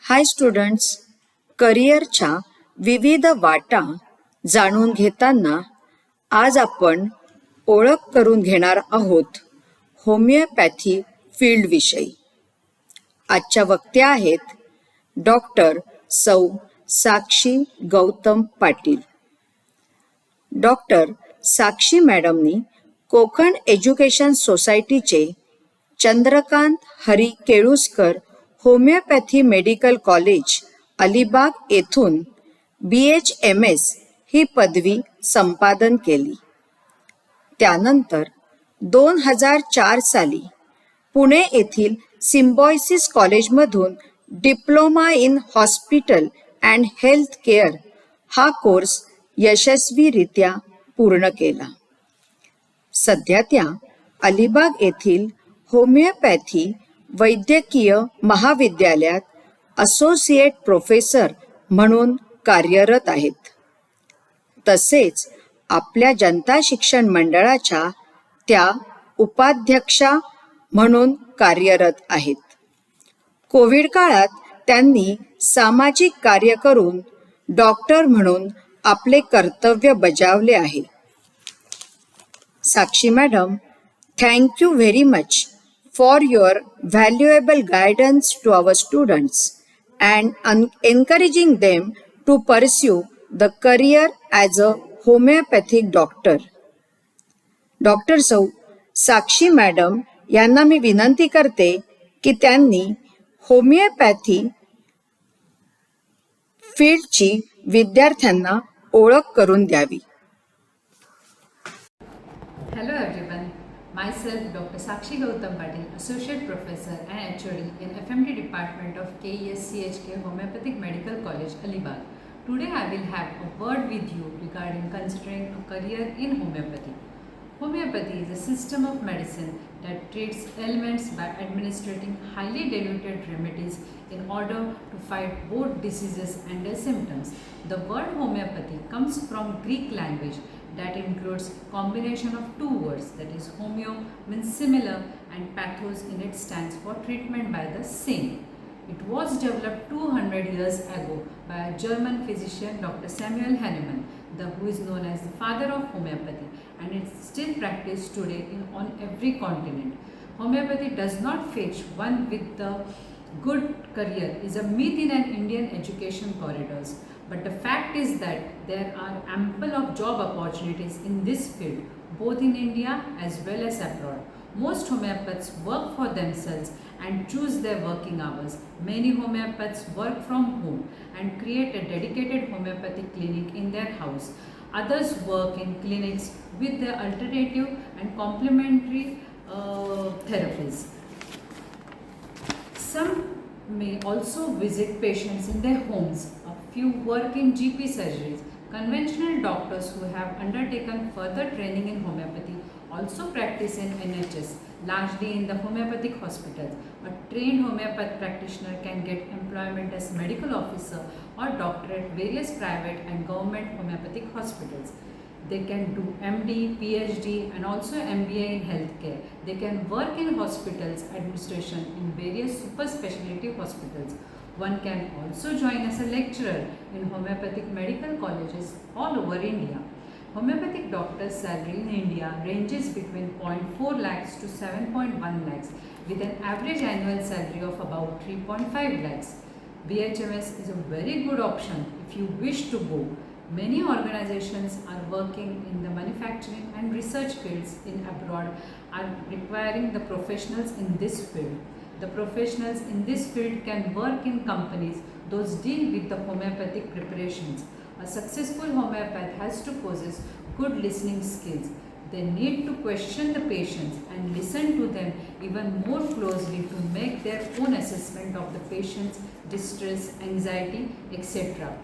हाय students, करिअरच्या विविध वाटा जाणून घेताना आज आपण ओळख करून घेणार आहोत होमिओपॅथी फील्डविषयी. आजच्या वक्त्या आहेत डॉक्टर सौ साक्षी गौतम पाटील. डॉक्टर साक्षी मॅडमनी कोकण एज्युकेशन सोसायटीचे चंद्रकांत हरी Keluskar homoeopathy medical college Alibag येथून BHMS ही पदवी संपादन केली. त्यानंतर 2004 साली पुणे येथील सिम्बायोसिस कॉलेजमधून diploma in hospital and health care हा कोर्स यशस्वीरित्या पूर्ण केला. सध्या त्या अलिबाग येथील होमिओपॅथी वैद्यकीय महाविद्यालयात असोसिएट प्रोफेसर म्हणून कार्यरत आहेत. तसेच आपल्या जनता शिक्षण मंडळाच्या त्या उपाध्यक्षा म्हणून कार्यरत आहेत. कोविड काळात त्यांनी सामाजिक कार्य करून डॉक्टर म्हणून आपले कर्तव्य बजावले आहे. Sakshi madam, thank you very much for your valuable guidance to our students and encouraging them to pursue the career as a homeopathic doctor. Doctor सौ साक्षी मॅडम यांना मी विनंती करते की त्यांनी होमिओपॅथी फील्डची विद्यार्थ्यांना ओळख करून द्यावी. Hello everyone, myself Dr. Sakshi Gautam Patil, Associate Professor and HOD in FMD Department of KESCHK Homeopathic Medical College, Alibag. Today I will have a word with you regarding considering a career in homeopathy. Homeopathy is a system of medicine that treats ailments by administering highly diluted remedies in order to fight both diseases and their symptoms. The word homeopathy comes from Greek language that includes combination of two words, that is homeo means similar and pathos in it stands for treatment by the same. It was developed 200 years ago by a German physician, Dr. Samuel Hahnemann, who is known as the father of homeopathy, and it's still practiced today on every continent. Homeopathy does not fetch one with the good career is a myth in an Indian education corridors. But the fact is that there are ample of job opportunities in this field, both in India as well as abroad. Most homeopaths work for themselves and choose their working hours. Many homeopaths work from home and create a dedicated homeopathic clinic in their house. Others work in clinics with their alternative and complementary therapies. Some may also visit patients in their homes. Few work in GP surgeries. Conventional doctors who have undertaken further training in homeopathy also practice in NHS, largely in the homeopathic hospitals. A trained homeopath practitioner can get employment as medical officer or doctor at various private and government homeopathic hospitals. They can do MD, PhD and also MBA in healthcare. They can work in hospitals administration in various super specialty hospitals. One can also join as a lecturer in homeopathic medical colleges all over India. Homeopathic doctor's salary in India ranges between 0.4 lakhs to 7.1 lakhs with an average annual salary of about 3.5 lakhs. BHMS is a very good option if you wish to go. Many organizations are working in the manufacturing and research fields in abroad are requiring the professionals in this field. The professionals in this field can work in companies those deal with the homeopathic preparations. A successful homeopath has to possess good listening skills. They need to question the patients and listen to them even more closely to make their own assessment of the patient's distress, anxiety, etc.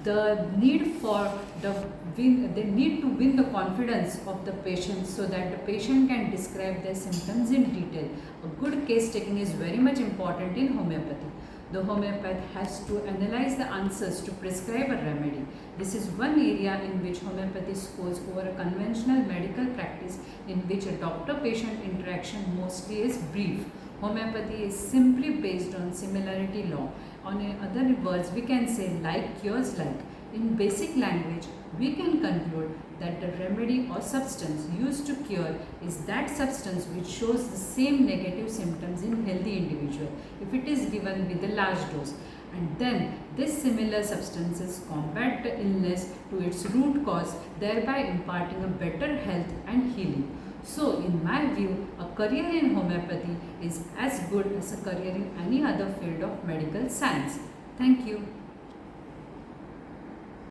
They need to win the confidence of the patient so that the patient can describe their symptoms in detail. A good case taking is very much important in homeopathy. The homeopath has to analyze the answers to prescribe a remedy. This is one area in which homeopathy scores over a conventional medical practice in which a doctor-patient interaction mostly is brief. Homeopathy is simply based on similarity law. On other words, we can say like cures like. In basic language, we can conclude that the remedy or substance used to cure is that substance which shows the same negative symptoms in healthy individual if it is given with a large dose, and then this similar substances combat the illness to its root cause, thereby imparting a better health and healing. So, in my view, a career in homeopathy is as good as a career in any other field of medical science. Thank you.